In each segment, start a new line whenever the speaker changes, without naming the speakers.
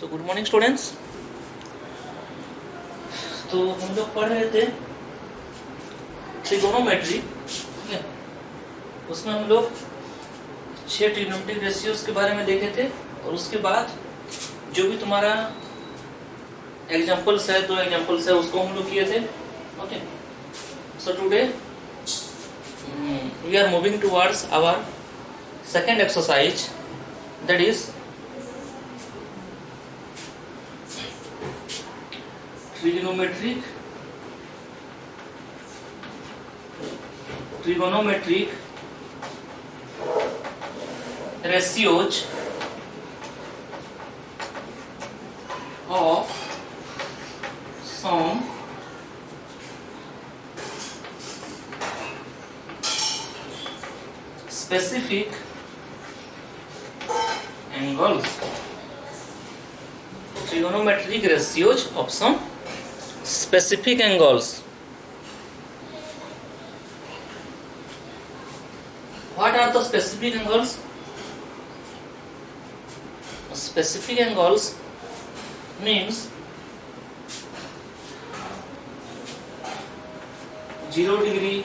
So good morning students. तो हम लोग पढ़ रहे थे ट्रिगोनोमेट्री, ठीक है। उसमें हम लोग 6 ट्रिग्नोमेट्रिक रेशियोज के बारे में देखे थे और उसके बाद जो भी तुम्हारा एग्जांपल्स है, 2 एग्जांपल्स है, उसको हम लोग किए थे। Okay, so today we are moving towards our second exercise, that is trigonometric ratios of some specific angles. Trigonometric ratios of some specific angles. What are the specific angles? Specific angles means 0 degree,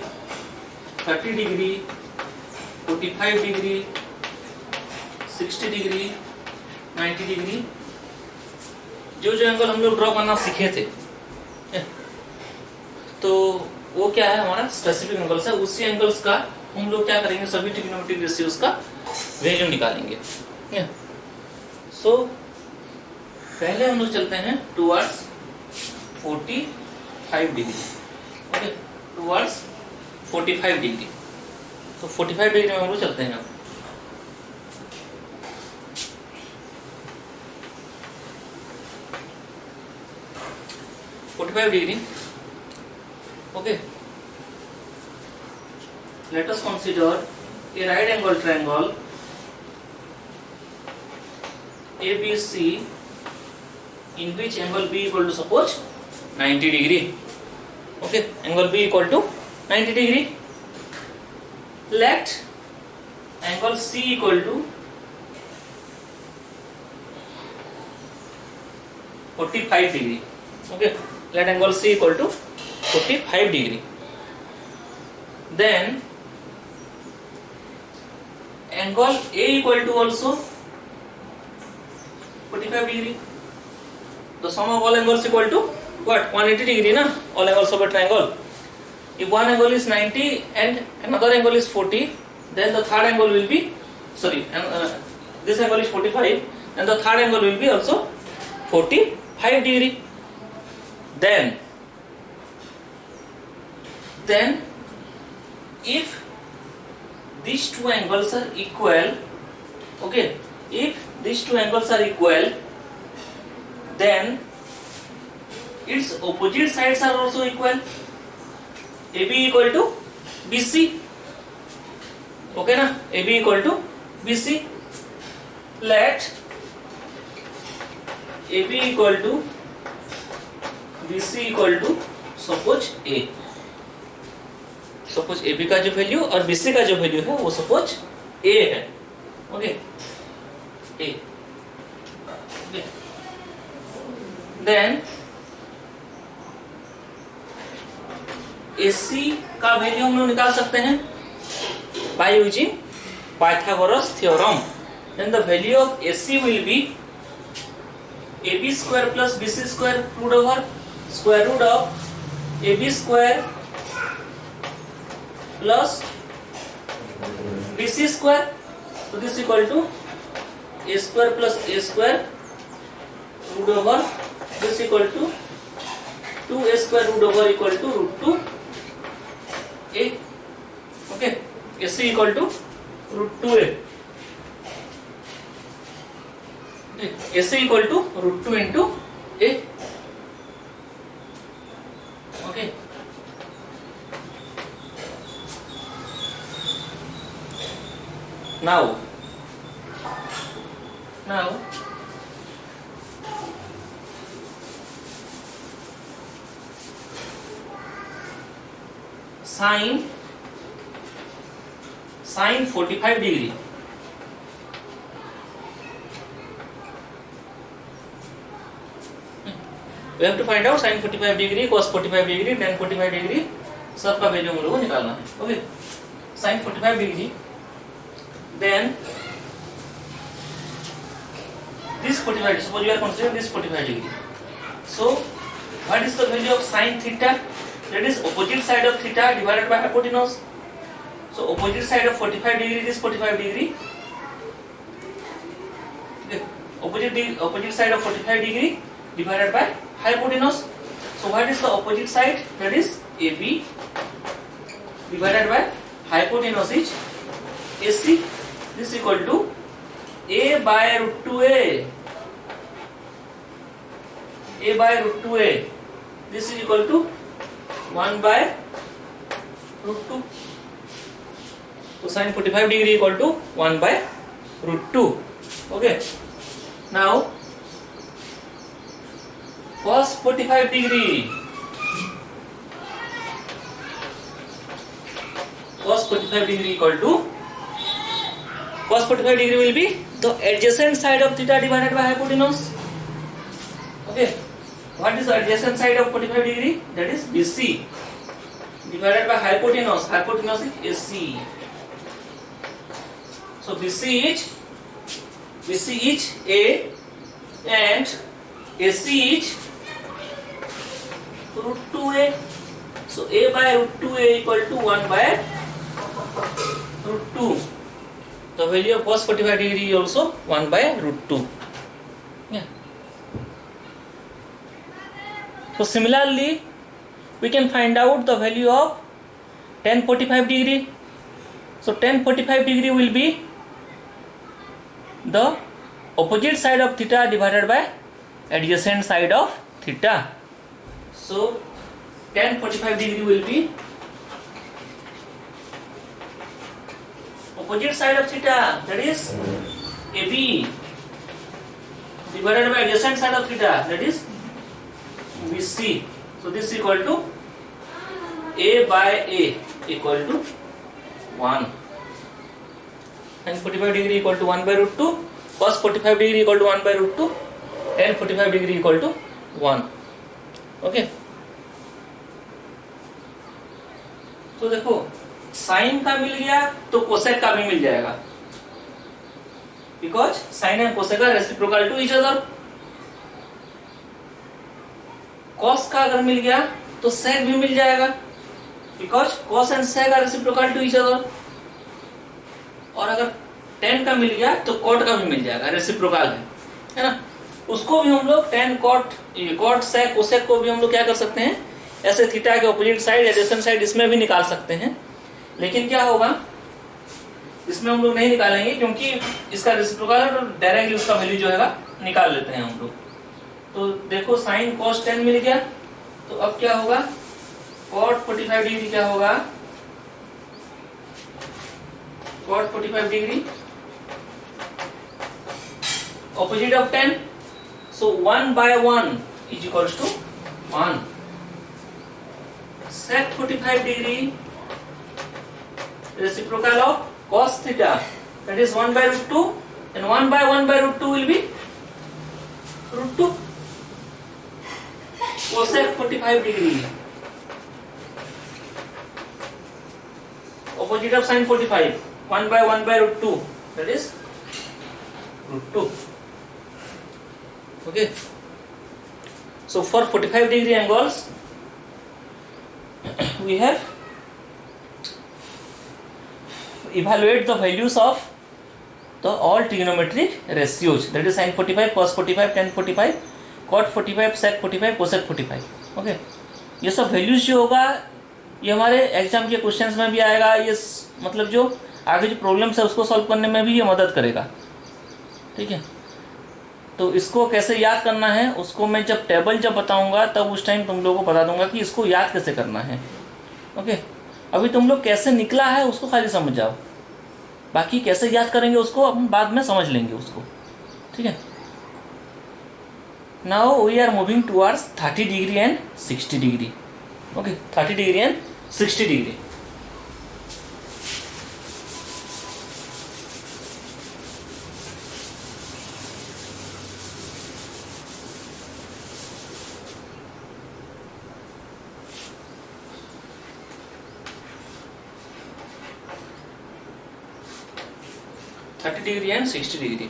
30 degree, 45 degree, 60 degree, 90 degree, जो angle हम लोग draw करना सीखे थे, तो वो क्या है, हमारा स्पेसिफिक एंगल्स है। उसी एंगल्स का हम लोग क्या करेंगे, सभी ट्रिग्नोमेट्रिक रेशियोज का वैल्यू निकालेंगे। सो पहले हम लोग चलते हैं towards 45 degree. Okay, towards 45 degree. तो 45 डिग्री में हम लोग चलते हैं। 45 degree. Okay, let us consider a right angle triangle ABC in which angle B equal to suppose 90 degree. Okay, angle B equal to 90 degree. Let angle C equal to 45 degree. Okay, let angle C equal to 45 degree. Then angle A equal to also 45 degree. The sum of all angles equal to what? 180 degree na? All angles of a triangle. If one angle is 90 and another angle is 40, then the third angle will be, sorry, this angle is 45 and the third angle will be also 45 degree. Then if these two angles are equal, okay, if these two angles are equal, then its opposite sides are also equal. AB equal to BC. Okay na? AB equal to BC. Let AB equal to BC equal to suppose A. Suppose AB का जो value और BC का जो value है वो suppose A है। Okay, A। Then AC का value हम लोग निकाल सकते हैं by using Pythagoras theorem. Then the value of AC will be AB square plus BC square root over square root of AB square plus BC square. So this is equal to A square plus A square root over this equal to 2A square root over equal to root 2 A. Okay, AC equal to root 2A. Okay. AC equal to root 2 into A. Okay. Now sine 45 degree we have to find out sin 45 degree, cos 45 degree, tan 45 degree, सबका value हम लोगों को निकालना है. Okay, sin 45 degree, then this 45, suppose you are considering this 45 degree. So what is the value of sin theta? That is opposite side of theta divided by hypotenuse. So opposite side of 45 degree is 45 degree. Okay. Opposite side of 45 degree divided by hypotenuse. So what is the opposite side? That is AB divided by hypotenuse is AC. This is equal to A by root 2A. A by root 2A. This is equal to 1 by root 2. So sin 45 degree equal to 1 by root 2. Okay. Now cos 45 degree. Cos 45 degree equal to, cos 45 degree will be the adjacent side of theta divided by hypotenuse. Okay. What is the adjacent side of 45 degree? That is BC divided by hypotenuse. Hypotenuse is AC. So BC is A and AC is root 2A. So A by root 2A equal to 1 by root 2. The value of cos 45 degree is also 1 by root 2. Yeah. So similarly, we can find out the value of tan 45 degree. So tan 45 degree will be the opposite side of theta divided by adjacent side of theta. So tan 45 degree will be opposite side of theta, that is AB divided by adjacent side of theta, that is BC. So this is equal to A by A equal to 1. And 45 degree equal to 1 by root 2. Cos 45 degree equal to 1 by root 2. Tan 45 degree equal to 1. Okay. तो देखो sign का मिल गया तो cosec का भी मिल जाएगा, because sine and cosec are reciprocal to each other. Cos का अगर मिल गया तो सेक भी मिल जाएगा, because cos and sec are reciprocal to each other. और अगर टेन का मिल गया तो कॉट का भी मिल जाएगा, रेसिप्रोकल है ना. उसको भी हम लोग tan cot, cot sec cosec को भी हम लोग क्या कर सकते हैं, ऐसे थीटा के ऑपोजिट साइड एडजेसेंट साइड इसमें भी निकाल सकते हैं. लेकिन क्या होगा, इसमें हम लोग नहीं निकालेंगे क्योंकि इसका रेसिप्रोकल है, तो डायरेक्टली उसका वैल्यू जो है निकाल लेते हैं हम लोग. तो देखो साइन कॉस 10 मिल गया, तो अब क्या होगा, कॉट 45 डिग्री क्या होगा, cot 45 degree opposite of 10. So 1 by 1 is equals to 1. sec 45 degree reciprocal of cos theta, that is 1 by root 2, and 1 by 1 by root 2 will be root 2. Cosec 45 degree opposite of sin 45, 1 by 1 by root 2, that is root 2. Okay. So for 45 degree angles we have evaluate the values of the all trigonometric ratios, that is sin 45, cos 45, tan 45, cot 45, sec 45, cosec 45. Okay, ये सब values जो होगा ये हमारे exam के questions में भी आएगा. ये मतलब जो आगे जो प्रॉब्लम्स है उसको सॉल्व करने में भी ये मदद करेगा. ठीक है, तो इसको कैसे याद करना है उसको मैं जब टेबल जब बताऊंगा तब उस टाइम तुम लोगों को बता दूंगा कि इसको याद कैसे करना है. ओके, अभी तुम लोग कैसे निकला है उसको खाली समझ जाओ, बाकी कैसे याद करेंगे उसको हम बाद में समझ लेंगे उसको. ठीक है, now we are moving towards 30 degree and 60 degree. Okay, 30 degree and 60 degree. 30 degree and 60 degree.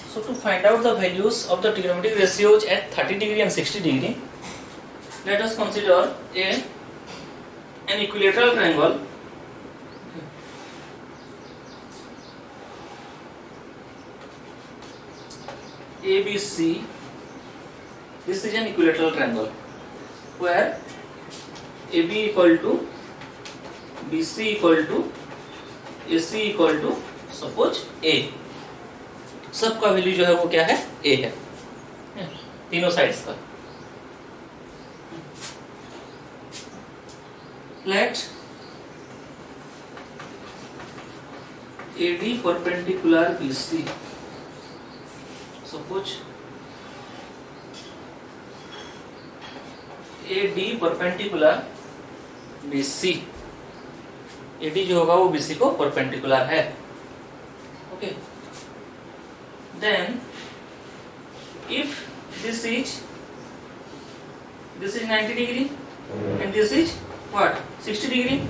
So to find out the values of the trigonometric ratios at 30 degree and 60 degree, let us consider an equilateral triangle. ABC. This is an equilateral triangle where AB equal to BC equal to AC equal to suppose A. सबका value जो है वो क्या है? A है, तीनों sides का. Let AD perpendicular BC. Suppose AD perpendicular BC. AD जो होगा वो BC को परपेंडिकुलर है. Okay. Then if this is 90 degree and this is what? 60 degree,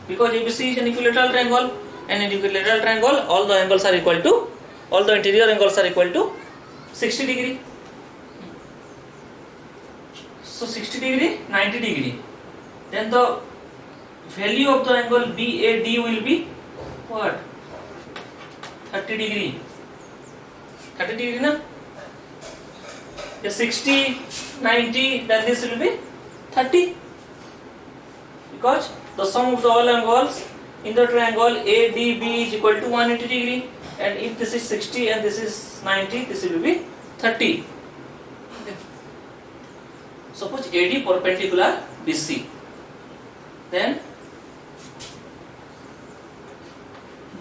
because ABC is an equilateral triangle, and in equilateral triangle all the angles are equal to, all the interior angles are equal to 60 degree. So 60 degree, 90 degree. Then the value of the angle BAD will be what? 30 degree. 30 degree na? 60, 90, then this will be 30. Because the sum of the all angles in the triangle ADB is equal to 180 degree, and if this is 60 and this is 90, this will be 30. Okay. Suppose AD perpendicular BC, then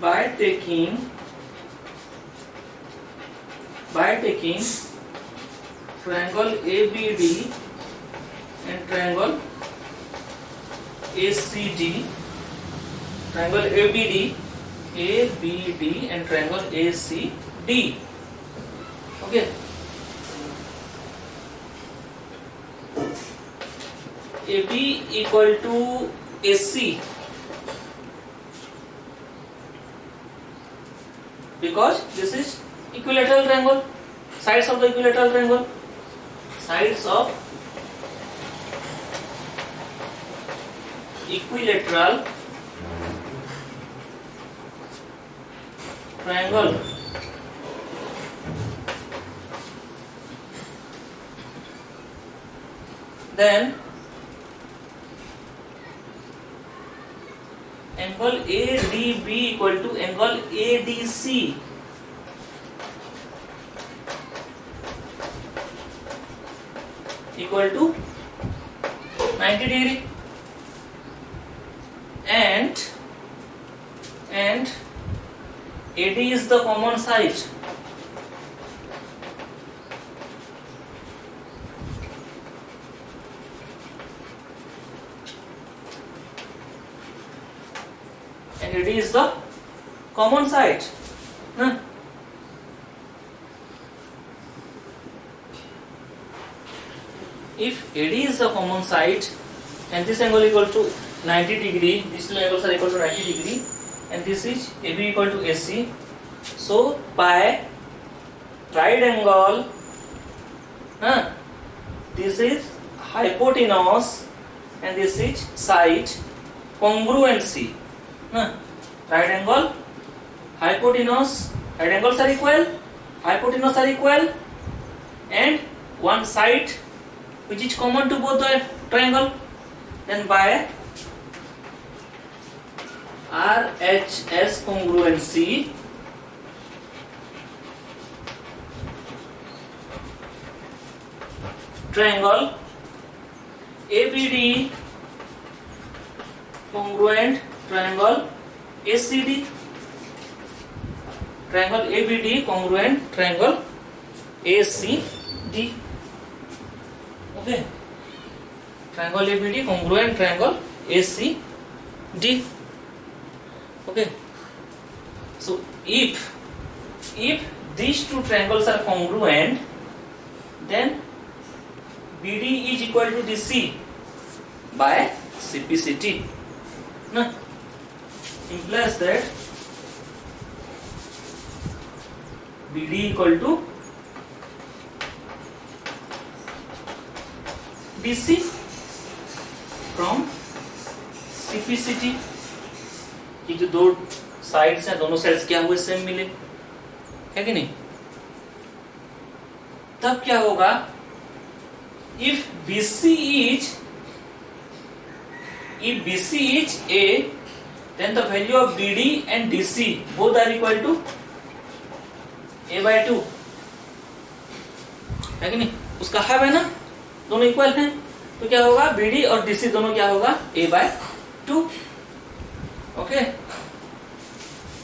by taking triangle ABD and triangle ACD, triangle ABD and triangle ACD. Okay. AB equal to AC, because this is equilateral triangle. Sides of the equilateral triangle, sides of equilateral triangle. Then angle ADB equal to angle ADC. Equal to 90 degree, and AD is the common side. And AD is the common side. Huh? If AD is the common side and this angle equal to 90 degree, these two angles are equal to 90 degree, and this is AB equal to AC. So by right angle, this is hypotenuse and this is side congruency. Right angle, hypotenuse, right angles are equal, hypotenuse are equal, and one side which is common to both the triangle, then by RHS congruency, triangle ABD congruent triangle ACD, triangle ABD congruent triangle ACD. Okay, triangle ABD congruent triangle ACD. Okay, so if these two triangles are congruent, then BD is equal to DC by CPCT. Implies that BD equal to BC from CPCT। कि जो दो sides हैं दोनों sides क्या हुए, same मिले, है कि नहीं। तब क्या होगा, if BC is A, then the value of BD and DC both are equal to A/2, है कि नहीं। उसका हाफ है ना, दोनों इक्वल हैं, तो क्या होगा, BD और DC दोनों क्या होगा, A/2। ओके,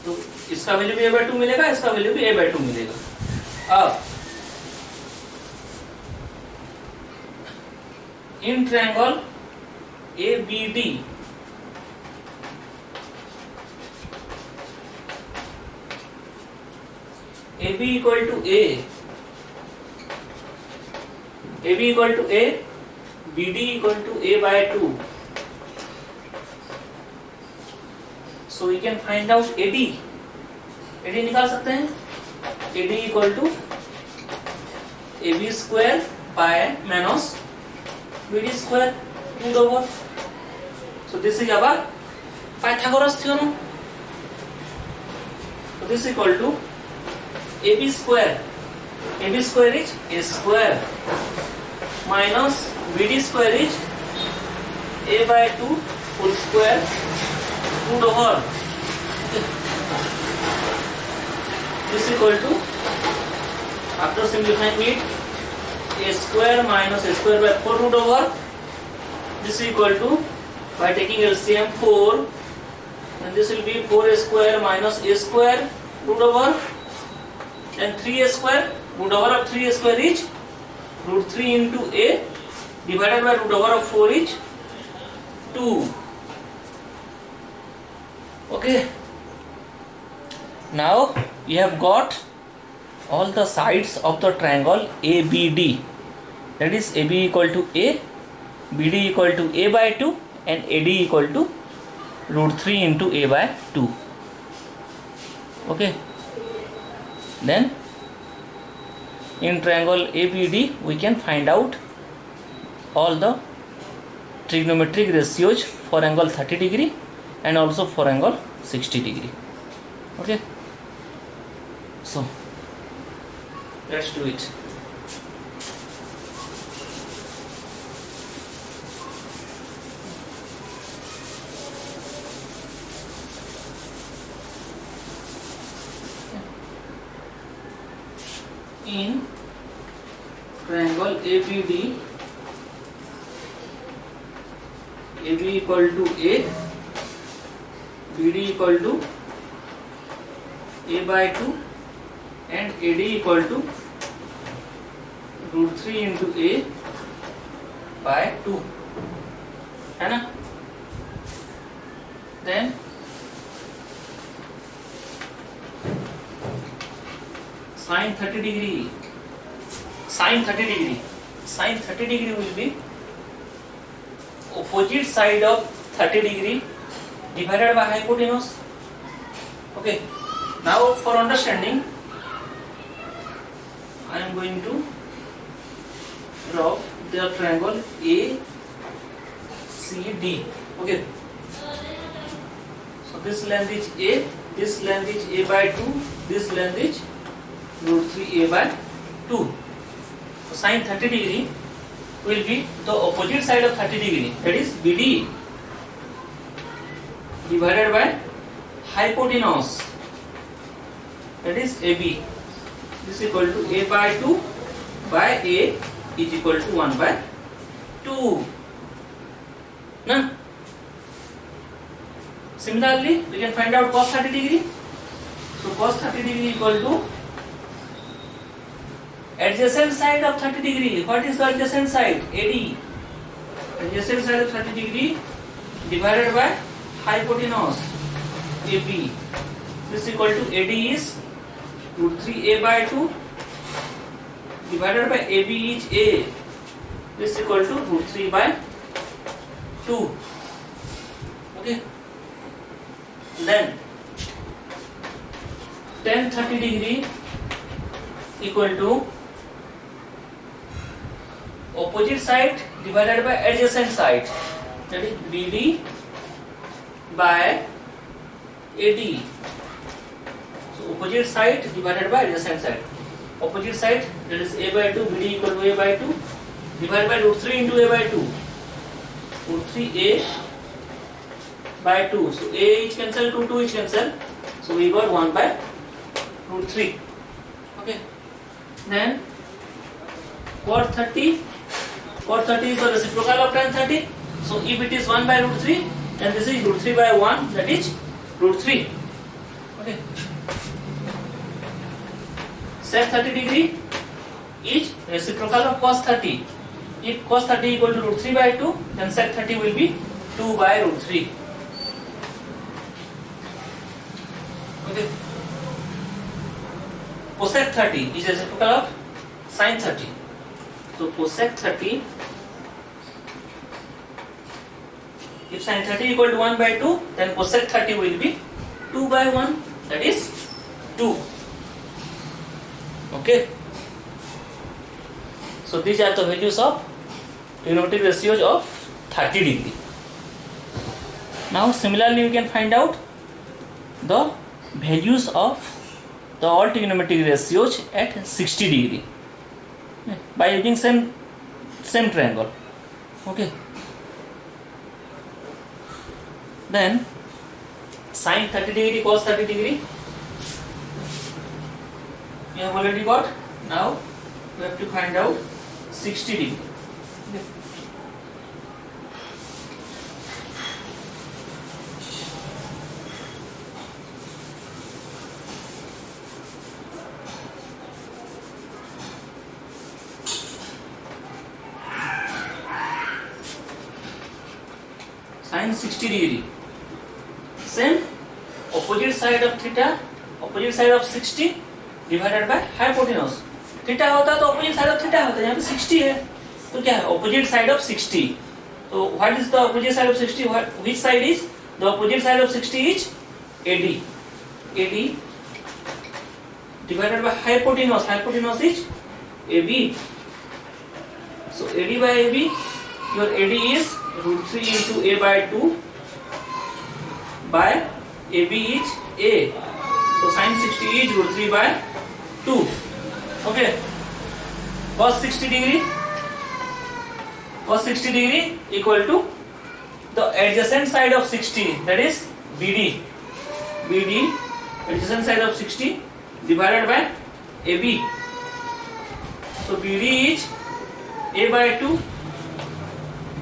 तो इसका वैल्यू भी A/2 मिलेगा, इसका वैल्यू भी A/2 मिलेगा। अब in triangle ABD AB equal to A, AB equal to A, BD equal to A/2, so we can find out AD निकाल सकते हैं। AD equal to AB square by minus BD square root over, so this is our Pythagoras theorem। So this is equal to AB square is A square minus BD square is A/2 whole square root over, this is equal to, after simplifying it, A square minus A square by 4 root over, this is equal to, by taking LCM 4, and this will be 4A square minus A square root over, and 3A square, root over of 3A square is root 3 into A divided by root over of 4 is 2। Okay, now we have got all the sides of the triangle ABD, that is AB equal to A, BD equal to A/2, and AD equal to root 3 into A/2। Okay, then in triangle ABD we can find out all the trigonometric ratios for angle 30 degree and also for angle 60 degree। Okay, so let's do it। In triangle ABD, AB equal to A, BD equal to A/2, and AD equal to root 3 into A/2, है ना। Then sin 30 degree will be opposite side of 30 degree divided by hypotenuse। Okay, now for understanding I am going to draw the triangle ACD। Okay, so this length is A, this length is A/2, this length is root 3 A/2, so sin 30 degree will be the opposite side of 30 degree, that is BD divided by hypotenuse, that is AB, this is equal to A/2 by A is equal to 1/2 na। Similarly we can find out cos 30 degree, so cos 30 degree equal to adjacent side of 30 degree। What is the adjacent side? AD, adjacent side of 30 degree divided by hypotenuse AB, this is equal to AD is root 3 A/2 divided by AB is A, this is equal to root 3/2। Okay, then tan 30 degree equal to opposite side divided by adjacent side, that is BD by AD. So opposite side divided by adjacent side. Opposite side, that is A by 2, BD equal to A by 2 divided by root 3 into A by 2. Root 3A by 2. So A each cancel, 2 each cancel. So we got 1 by root 3. Okay. Then cot 30. Cot 30 is the reciprocal of tan 30. So if it is 1 by root 3, then this is root 3 by 1, that is root 3. Okay. Sec 30 degree is reciprocal of cos 30. If cos 30 equal to root 3 by 2, then sec 30 will be 2 by root 3. Okay. Cosec 30 is reciprocal of sin 30. So cosec 30, if sin 30 equal to 1 by 2, then cosec 30 will be 2 by 1, that is 2. Okay. So these are the values of trigonometric ratios of 30 degree. Now similarly we can find out the values of the all trigonometric ratios at 60 degree by using same triangle. Okay. Then sin 30 degree, cos 30 degree we have already got. Now we have to find out 60 degree. Okay. Sin 60 degree. Same, opposite side of theta, opposite side of 60 divided by hypotenuse. Theta होता तो opposite side of theta होता, यहाँ पे 60 है तो क्या है opposite side of 60. तो what is the opposite side of 60? Which side is the opposite side of 60 is AD. AD divided by hypotenuse. Hypotenuse is AB. So AD by AB, your AD is root 3 into A by 2 by AB is A. So sin 60 is root 3 by 2. Okay. Cos 60 degree. Cos 60 degree equal to the adjacent side of 60, that is BD. BD, adjacent side of 60 divided by AB. So BD is A by 2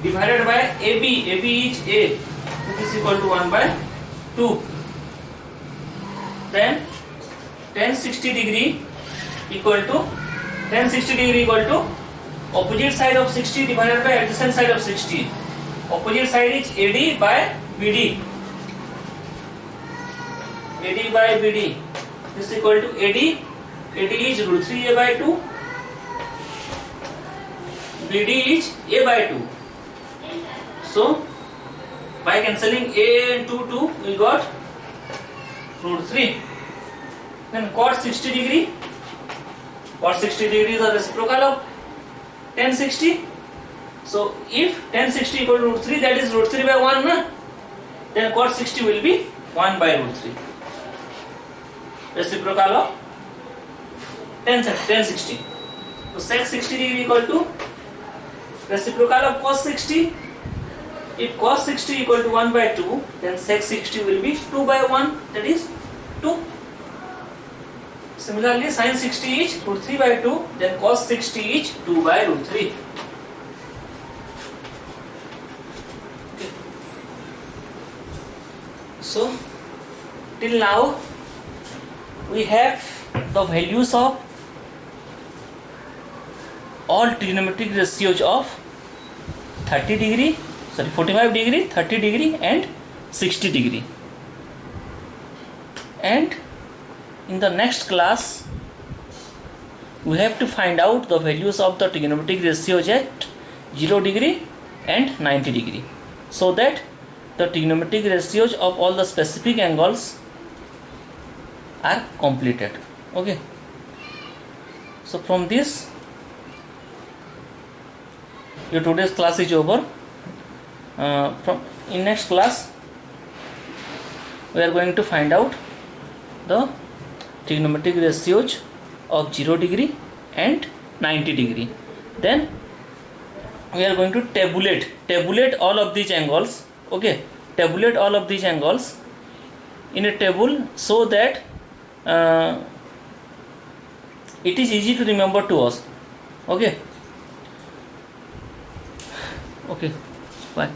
divided by AB. AB is A. This is equal to 1 by 2. Then tan 60 degree equal to opposite side of 60 divided by adjacent side of 60. Opposite side is AD by BD. AD by BD. This is equal to AD. AD is root 3A by 2. BD is A by 2. So by cancelling A and 2, we got root 3. Then cot 60 degree. Cot 60 degree is the reciprocal of tan 60. So if tan 60 equal to root 3, that is root 3 by 1, na? Then cot 60 will be 1 by root 3. Reciprocal of tan 60. So sec 60 degree equal to reciprocal of cos 60. If cos 60 equal to 1 by 2, then sec 60 will be 2 by 1, that is 2. Similarly, sin 60 is root 3 by 2, then cos 60 is 2 by root 3. Okay. So, till now, we have the values of all trigonometric ratios of 45 degree, 30 degree and 60 degree. And in the next class, we have to find out the values of the trigonometric ratios at 0 degree and 90 degree, so that the trigonometric ratios of all the specific angles are completed. Okay. So from this, your today's class is over. From in next class, we are going to find out the trigonometric ratios of 0 degree and 90 degree. Then we are going to tabulate all of these angles. Okay, tabulate all of these angles in a table so that it is easy to remember to us. Okay, bye.